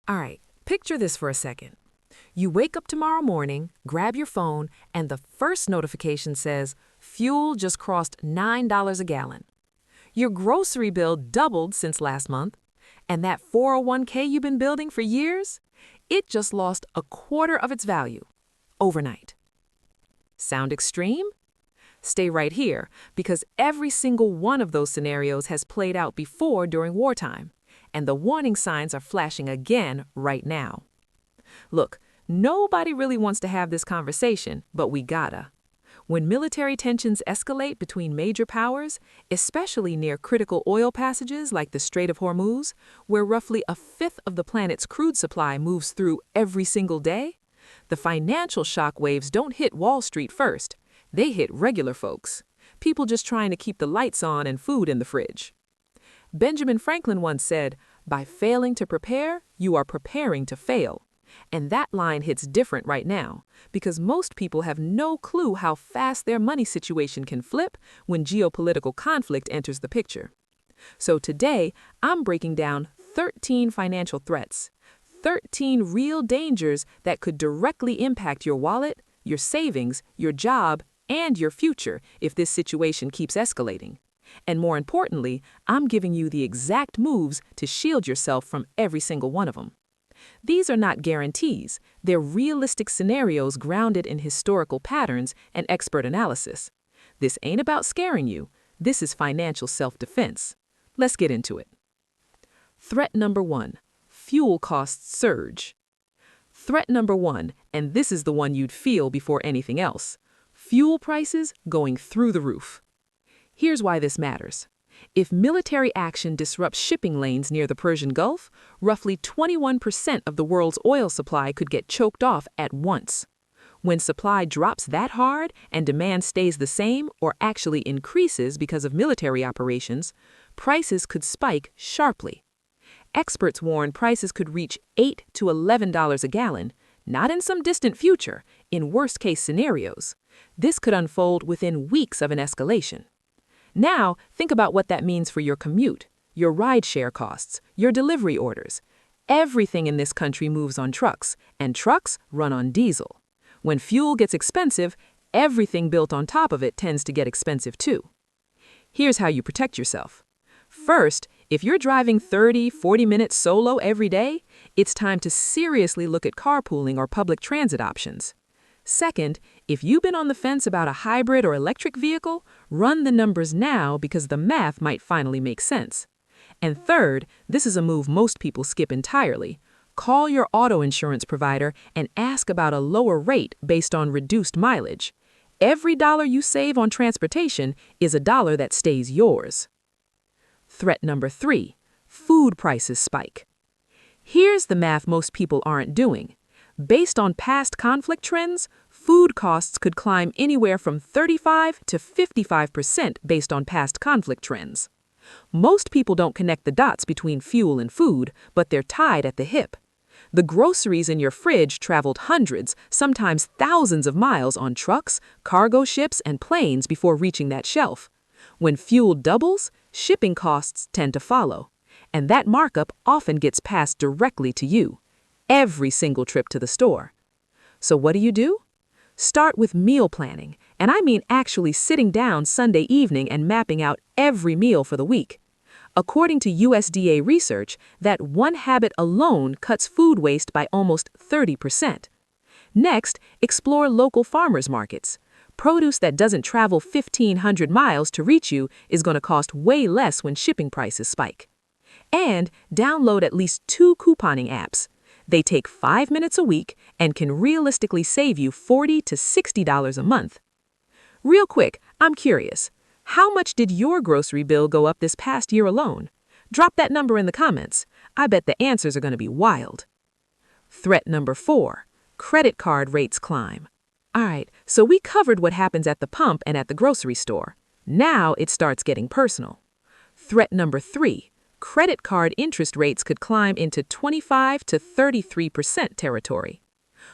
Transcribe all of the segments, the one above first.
All right, picture this for a second. You wake up tomorrow morning, grab your phone, and the first notification says, fuel just crossed $9 a gallon. Your grocery bill doubled since last month, and that 401k you've been building for years, it just lost a quarter of its value overnight. Sound extreme? Stay right here, because every single one of those scenarios has played out before during wartime, and the warning signs are flashing again right now. Look, nobody really wants to have this conversation, but we gotta. When military tensions escalate between major powers, especially near critical oil passages like the Strait of Hormuz, where roughly a fifth of the planet's crude supply moves through every single day, the financial shock waves don't hit Wall Street first. They hit regular folks, people just trying to keep the lights on and food in the fridge. Benjamin Franklin once said, "By failing to prepare, you are preparing to fail." And that line hits different right now, because most people have no clue how fast their money situation can flip when geopolitical conflict enters the picture. So today, I'm breaking down 13 financial threats, 13 real dangers that could directly impact your wallet, your savings, your job, and your future if this situation keeps escalating. And more importantly, I'm giving you the exact moves to shield yourself from every single one of them. These are not guarantees, they're realistic scenarios grounded in historical patterns and expert analysis. This ain't about scaring you, this is financial self-defense. Let's get into it. Threat number 1, fuel costs surge. Threat number 1, and this is the one you'd feel before anything else. Fuel prices going through the roof. Here's why this matters. If military action disrupts shipping lanes near the Persian Gulf, roughly 21% of the world's oil supply could get choked off at once. When supply drops that hard and demand stays the same or actually increases because of military operations, prices could spike sharply. Experts warn prices could reach $8 to $11 a gallon, not in some distant future, in worst-case scenarios. This could unfold within weeks of an escalation. Now, think about what that means for your commute, your rideshare costs, your delivery orders. Everything in this country moves on trucks, and trucks run on diesel. When fuel gets expensive, everything built on top of it tends to get expensive too. Here's how you protect yourself. First, if you're driving 30-40 minutes solo every day, it's time to seriously look at carpooling or public transit options. Second, if you've been on the fence about a hybrid or electric vehicle, run the numbers now because the math might finally make sense. And third, this is a move most people skip entirely. Call your auto insurance provider and ask about a lower rate based on reduced mileage. Every dollar you save on transportation is a dollar that stays yours. Threat number 3, food prices spike. Here's the math most people aren't doing. Based on past conflict trends, food costs could climb anywhere from 35 to 55% based on past conflict trends. Most people don't connect the dots between fuel and food, but they're tied at the hip. The groceries in your fridge traveled hundreds, sometimes thousands of miles on trucks, cargo ships, and planes before reaching that shelf. When fuel doubles, shipping costs tend to follow, and that markup often gets passed directly to you. Every single trip to the store. So what do? Start with meal planning, and I mean actually sitting down Sunday evening and mapping out every meal for the week. According to USDA research, that one habit alone cuts food waste by almost 30%. Next, explore local farmers markets. Produce that doesn't travel 1,500 miles to reach you is going to cost way less when shipping prices spike. And download at least 2 couponing apps. They take 5 minutes a week and can realistically save you $40 to $60 a month. Real quick, I'm curious, how much did your grocery bill go up this past year alone? Drop that number in the comments. I bet the answers are going to be wild. Threat number 4, credit card rates climb. All right, so we covered what happens at the pump and at the grocery store. Now it starts getting personal. Threat number 3, credit card interest rates could climb into 25 to 33% territory.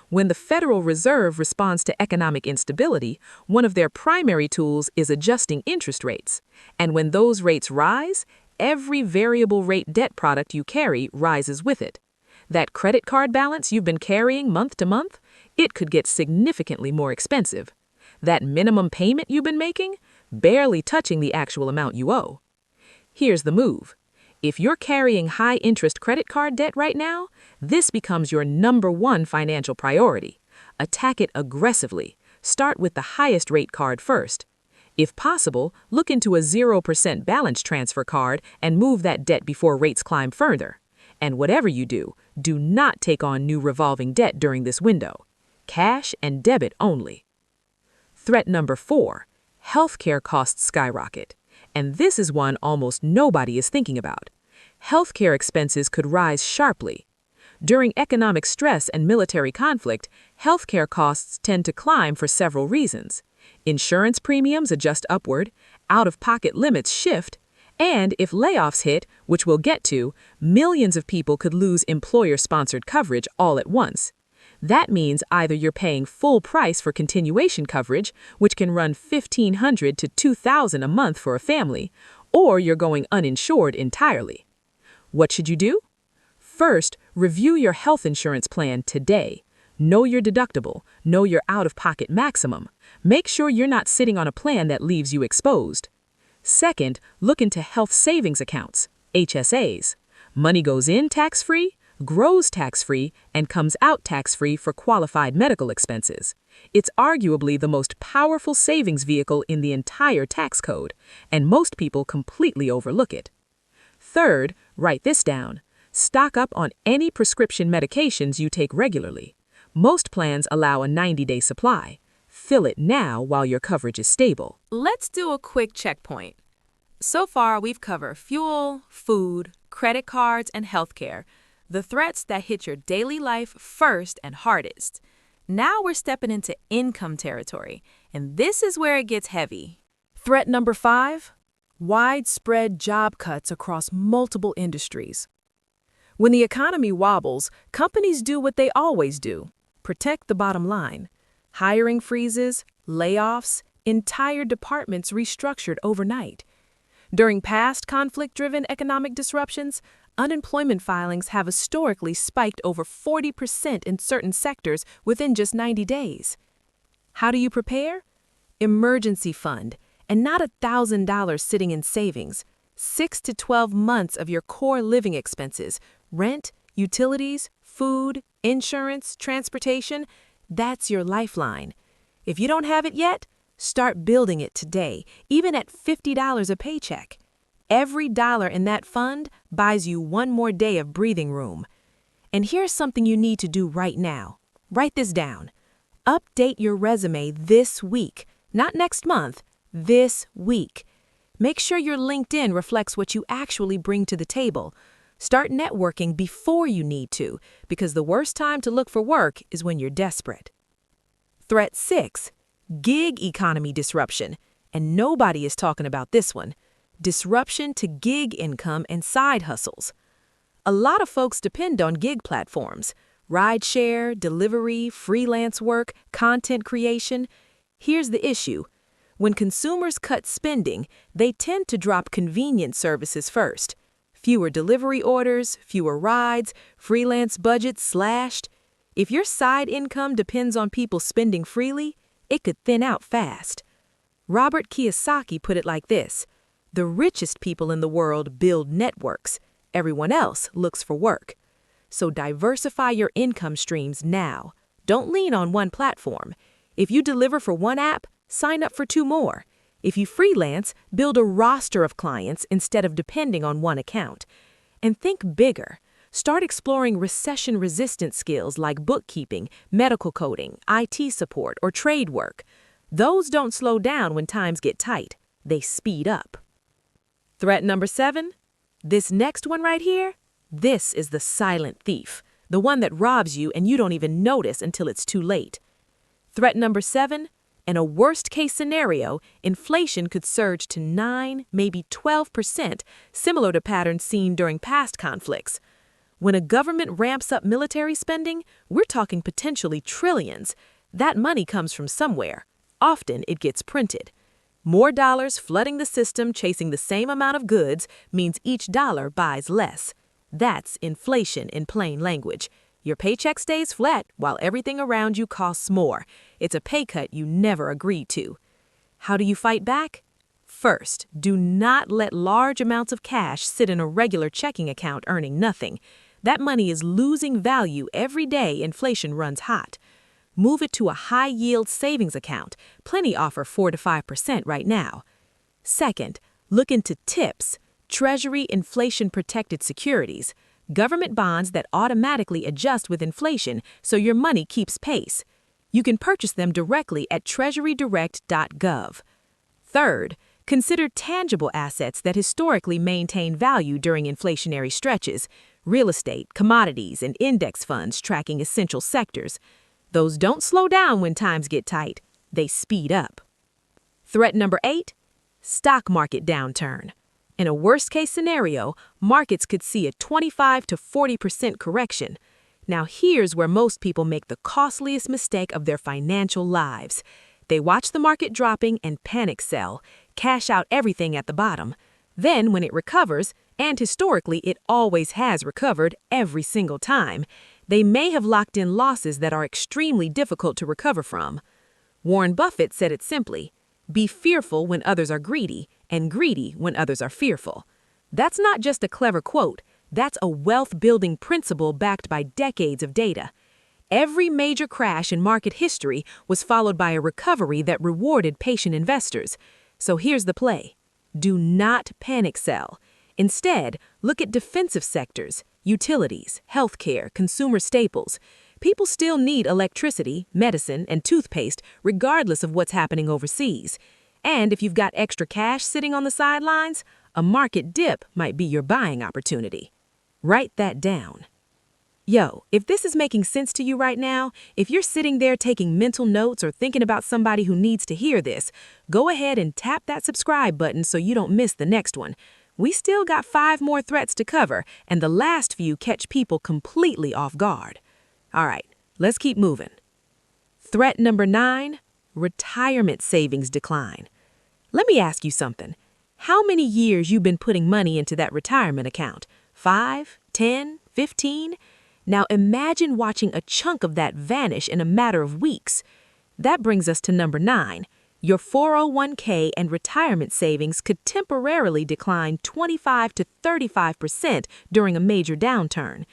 When the Federal Reserve responds to economic instability, one of their primary tools is adjusting interest rates. And when those rates rise, every variable rate debt product you carry rises with it. That credit card balance you've been carrying month to month, it could get significantly more expensive. That minimum payment you've been making, barely touching the actual amount you owe. Here's the move. If you're carrying high-interest credit card debt right now, this becomes your #1 financial priority. Attack it aggressively. Start with the highest rate card first. If possible, look into a 0% balance transfer card and move that debt before rates climb further. And whatever you do, do not take on new revolving debt during this window. Cash and debit only. Threat number 4, healthcare costs skyrocket. And this is one almost nobody is thinking about. Healthcare expenses could rise sharply. During economic stress and military conflict, healthcare costs tend to climb for several reasons. Insurance premiums adjust upward, out-of-pocket limits shift, and if layoffs hit, which we'll get to, millions of people could lose employer-sponsored coverage all at once. That means either you're paying full price for continuation coverage, which can run $1,500 to $2,000 a month for a family, or you're going uninsured entirely. What should you do? First, review your health insurance plan today. Know your deductible, know your out-of-pocket maximum. Make sure you're not sitting on a plan that leaves you exposed. Second, look into health savings accounts, HSAs. Money goes in tax-free, grows tax-free, and comes out tax-free for qualified medical expenses. It's arguably the most powerful savings vehicle in the entire tax code, and most people completely overlook it. Third, write this down. Stock up on any prescription medications you take regularly. Most plans allow a 90-day supply. Fill it now while your coverage is stable. Let's do a quick checkpoint. So far, we've covered fuel, food, credit cards, and healthcare, the threats that hit your daily life first and hardest. Now we're stepping into income territory, and this is where it gets heavy. Threat number 5, widespread job cuts across multiple industries. When the economy wobbles, companies do what they always do: protect the bottom line. Hiring freezes, layoffs, entire departments restructured overnight. During past conflict-driven economic disruptions, unemployment filings have historically spiked over 40% in certain sectors within just 90 days. How do you prepare? Emergency fund, and not $1,000 sitting in savings. 6 to 12 months of your core living expenses, rent, utilities, food, insurance, transportation, that's your lifeline. If you don't have it yet, start building it today, even at $50 a paycheck. Every dollar in that fund buys you one more day of breathing room. And here's something you need to do right now. Write this down. Update your resume this week, not next month, this week. Make sure your LinkedIn reflects what you actually bring to the table. Start networking before you need to, because the worst time to look for work is when you're desperate. Threat 6, gig economy disruption. And nobody is talking about this one. Disruption to gig income and side hustles. A lot of folks depend on gig platforms: rideshare, delivery, freelance work, content creation. Here's the issue. When consumers cut spending, they tend to drop convenience services first. Fewer delivery orders, fewer rides, freelance budgets slashed. If your side income depends on people spending freely, it could thin out fast. Robert Kiyosaki put it like this: the richest people in the world build networks. Everyone else looks for work. So diversify your income streams now. Don't lean on one platform. If you deliver for one app, sign up for 2 more. If you freelance, build a roster of clients instead of depending on one account. And think bigger. Start exploring recession-resistant skills like bookkeeping, medical coding, IT support, or trade work. Those don't slow down when times get tight. They speed up. Threat number 7. This next one right here, this is the silent thief, the one that robs you and you don't even notice until it's too late. Threat number 7. In a worst-case scenario, inflation could surge to 9, maybe 12%, similar to patterns seen during past conflicts. When a government ramps up military spending, we're talking potentially trillions. That money comes from somewhere. Often it gets printed. More dollars flooding the system chasing the same amount of goods means each dollar buys less. That's inflation in plain language. Your paycheck stays flat while everything around you costs more. It's a pay cut you never agreed to. How do you fight back? First, do not let large amounts of cash sit in a regular checking account earning nothing. That money is losing value every day inflation runs hot. Move it to a high-yield savings account. Plenty offer 4 to 5% right now. Second, look into TIPS, Treasury Inflation-Protected Securities, government bonds that automatically adjust with inflation so your money keeps pace. You can purchase them directly at treasurydirect.gov. Third, consider tangible assets that historically maintain value during inflationary stretches, real estate, commodities, and index funds tracking essential sectors. Those don't slow down when times get tight, they speed up. Threat number 8, stock market downturn. In a worst-case scenario, markets could see a 25 to 40% correction. Now here's where most people make the costliest mistake of their financial lives. They watch the market dropping and panic sell, cash out everything at the bottom. Then when it recovers, and historically it always has recovered every single time, they may have locked in losses that are extremely difficult to recover from. Warren Buffett said it simply, be fearful when others are greedy, and greedy when others are fearful. That's not just a clever quote, that's a wealth-building principle backed by decades of data. Every major crash in market history was followed by a recovery that rewarded patient investors. So here's the play. Do not panic sell. Instead, look at defensive sectors, utilities, healthcare, consumer staples. People still need electricity, medicine, and toothpaste regardless of what's happening overseas. And if you've got extra cash sitting on the sidelines, a market dip might be your buying opportunity. Write that down. Yo, if this is making sense to you right now, if you're sitting there taking mental notes or thinking about somebody who needs to hear this, go ahead and tap that subscribe button so you don't miss the next one. We still got 5 more threats to cover, and the last few catch people completely off guard. All right, let's keep moving. Threat number 9, retirement savings decline. Let me ask you something. How many years you been putting money into that retirement account? 5, 10, 15? Now imagine watching a chunk of that vanish in a matter of weeks. That brings us to number 9. Your 401k and retirement savings could temporarily decline 25 to 35% during a major downturn.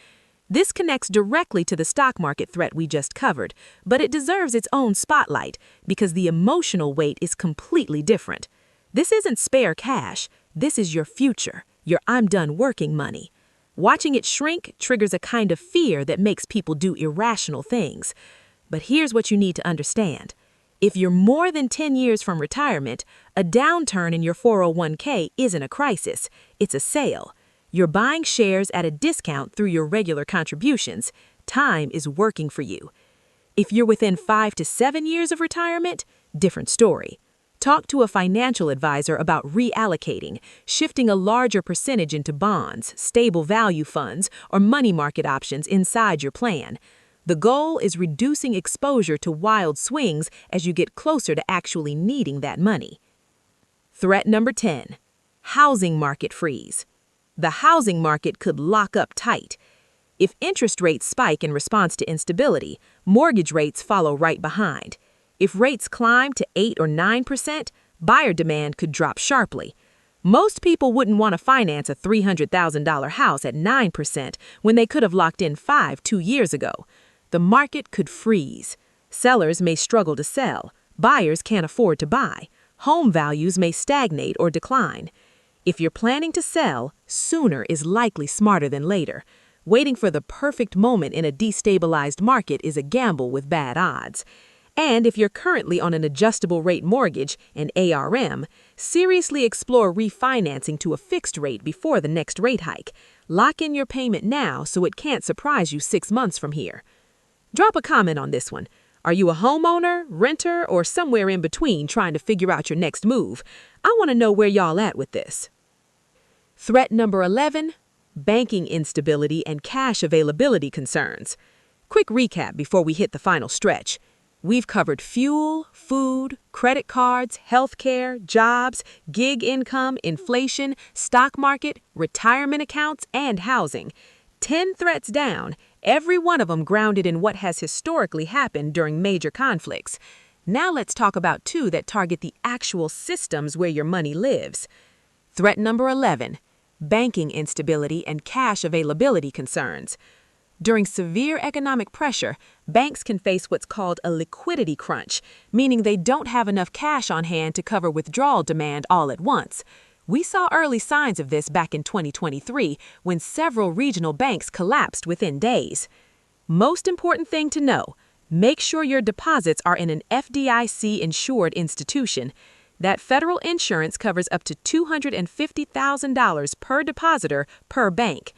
This connects directly to the stock market threat we just covered, but it deserves its own spotlight because the emotional weight is completely different. This isn't spare cash. This is your future, your I'm done working money. Watching it shrink triggers a kind of fear that makes people do irrational things. But here's what you need to understand. If you're more than 10 years from retirement, a downturn in your 401k isn't a crisis, it's a sale. You're buying shares at a discount through your regular contributions. Time is working for you. If you're within 5 to 7 years of retirement, different story. Talk to a financial advisor about reallocating, shifting a larger percentage into bonds, stable value funds, or money market options inside your plan. The goal is reducing exposure to wild swings as you get closer to actually needing that money. Threat number 10, housing market freeze. The housing market could lock up tight. If interest rates spike in response to instability, mortgage rates follow right behind. If rates climb to 8 or 9%, buyer demand could drop sharply. Most people wouldn't want to finance a $300,000 house at 9% when they could have locked in 5 2 years ago. The market could freeze. Sellers may struggle to sell. Buyers can't afford to buy. Home values may stagnate or decline. If you're planning to sell, sooner is likely smarter than later. Waiting for the perfect moment in a destabilized market is a gamble with bad odds. And if you're currently on an adjustable rate mortgage, an ARM, seriously explore refinancing to a fixed rate before the next rate hike. Lock in your payment now so it can't surprise you 6 months from here. Drop a comment on this one. Are you a homeowner, renter, or somewhere in between trying to figure out your next move? I want to know where y'all at with this. Threat number 11, banking instability and cash availability concerns. Quick recap before we hit the final stretch. We've covered fuel, food, credit cards, healthcare, jobs, gig income, inflation, stock market, retirement accounts, and housing. 10 threats down, every one of them grounded in what has historically happened during major conflicts. Now let's talk about two that target the actual systems where your money lives. Threat number 11, banking instability and cash availability concerns. During severe economic pressure, banks can face what's called a liquidity crunch, meaning they don't have enough cash on hand to cover withdrawal demand all at once. We saw early signs of this back in 2023 when several regional banks collapsed within days. Most important thing to know, make sure your deposits are in an FDIC-insured institution. That federal insurance covers up to $250,000 per depositor per bank.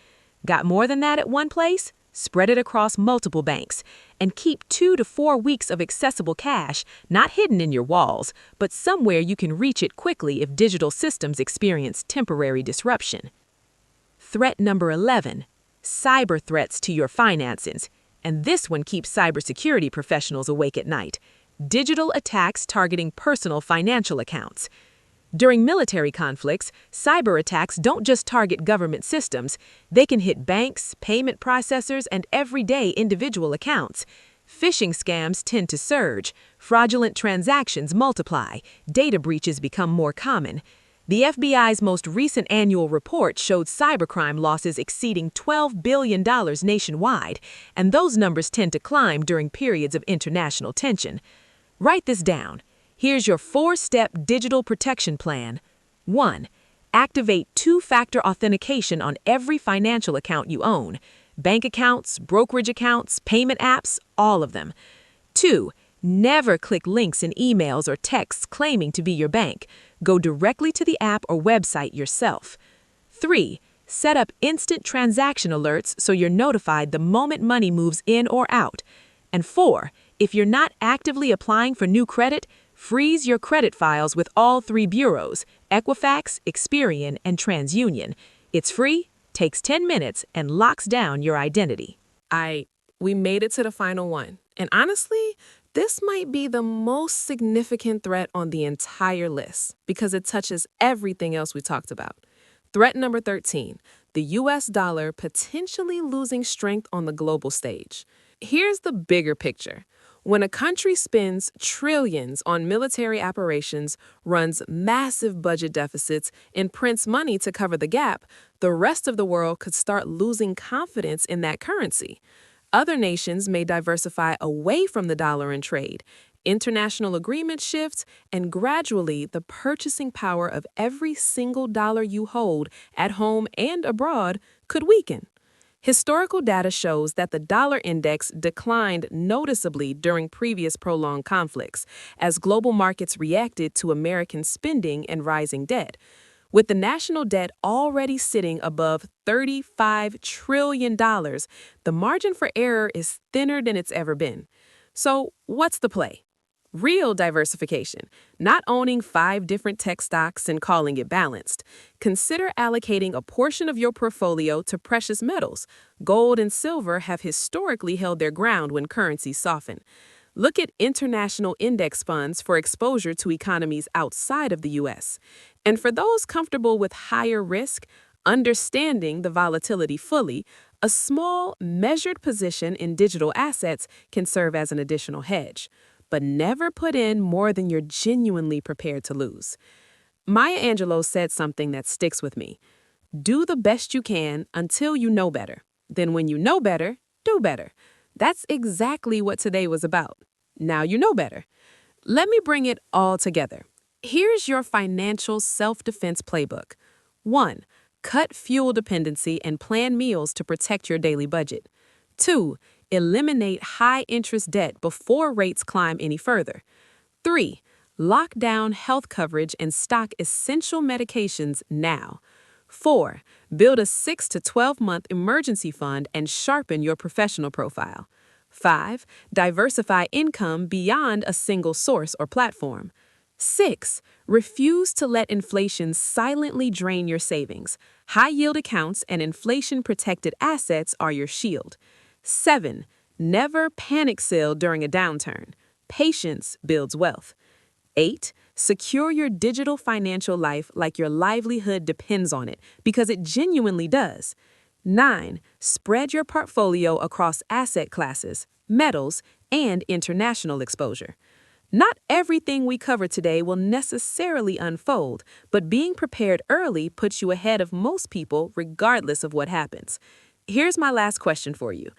Got more than that at one place? Spread it across multiple banks, and keep 2 to 4 weeks of accessible cash, not hidden in your walls, but somewhere you can reach it quickly if digital systems experience temporary disruption. Threat number 11, cyber threats to your finances. And this one keeps cybersecurity professionals awake at night. Digital attacks targeting personal financial accounts. During military conflicts, cyber attacks don't just target government systems. They can hit banks, payment processors, and everyday individual accounts. Phishing scams tend to surge. Fraudulent transactions multiply. Data breaches become more common. The FBI's most recent annual report showed cybercrime losses exceeding $12 billion nationwide, and those numbers tend to climb during periods of international tension. Write this down. Here's your 4-step digital protection plan. 1. Activate 2-factor authentication on every financial account you own. Bank accounts, brokerage accounts, payment apps, all of them. 2. Never click links in emails or texts claiming to be your bank. Go directly to the app or website yourself. 3. Set up instant transaction alerts so you're notified the moment money moves in or out. And 4. If you're not actively applying for new credit, freeze your credit files with all 3 bureaus, Equifax, Experian, and TransUnion. It's free, takes 10 minutes, and locks down your identity. We made it to the final one. And honestly, this might be the most significant threat on the entire list because it touches everything else we talked about. Threat number 13, the US dollar potentially losing strength on the global stage. Here's the bigger picture. When a country spends trillions on military operations, runs massive budget deficits, and prints money to cover the gap, the rest of the world could start losing confidence in that currency. Other nations may diversify away from the dollar in trade. International agreements shift, and gradually the purchasing power of every single dollar you hold at home and abroad could weaken. Historical data shows that the dollar index declined noticeably during previous prolonged conflicts as global markets reacted to American spending and rising debt. With the national debt already sitting above $35 trillion, the margin for error is thinner than it's ever been. So, what's the play? Real diversification, not owning 5 different tech stocks and calling it balanced. Consider allocating a portion of your portfolio to precious metals. Gold and silver have historically held their ground when currencies soften. Look at international index funds for exposure to economies outside of the U.S. And for those comfortable with higher risk, understanding the volatility fully, a small, measured position in digital assets can serve as an additional hedge. But never put in more than you're genuinely prepared to lose. Maya Angelou said something that sticks with me. Do the best you can until you know better. Then when you know better, do better. That's exactly what today was about. Now you know better. Let me bring it all together. Here's your financial self-defense playbook. 1. Cut fuel dependency and plan meals to protect your daily budget. 2. Eliminate high-interest debt before rates climb any further. 3. Lock down health coverage and stock essential medications now. 4. Build a 6 to 12-month emergency fund and sharpen your professional profile. 5. Diversify income beyond a single source or platform. 6. Refuse to let inflation silently drain your savings. High-yield accounts and inflation-protected assets are your shield. 7. Never panic sell during a downturn. Patience builds wealth. 8. Secure your digital financial life like your livelihood depends on it, because it genuinely does. 9. Spread your portfolio across asset classes, metals, and international exposure. Not everything we cover today will necessarily unfold, but being prepared early puts you ahead of most people regardless of what happens. Here's my last question for you.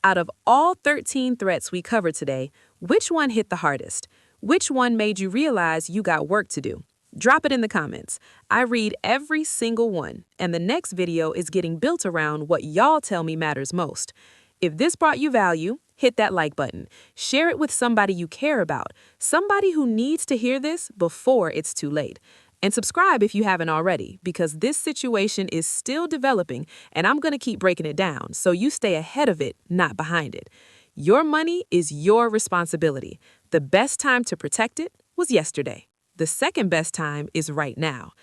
Out of all 13 threats we covered today, which one hit the hardest? Which one made you realize you got work to do? Drop it in the comments. I read every single one, and the next video is getting built around what y'all tell me matters most. If this brought you value, hit that like button. Share it with somebody you care about, somebody who needs to hear this before it's too late. And subscribe if you haven't already, because this situation is still developing and I'm going to keep breaking it down so you stay ahead of it, not behind it. Your money is your responsibility. The best time to protect it was yesterday. The second best time is right now.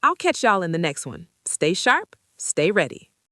I'll catch y'all in the next one. Stay sharp, stay ready.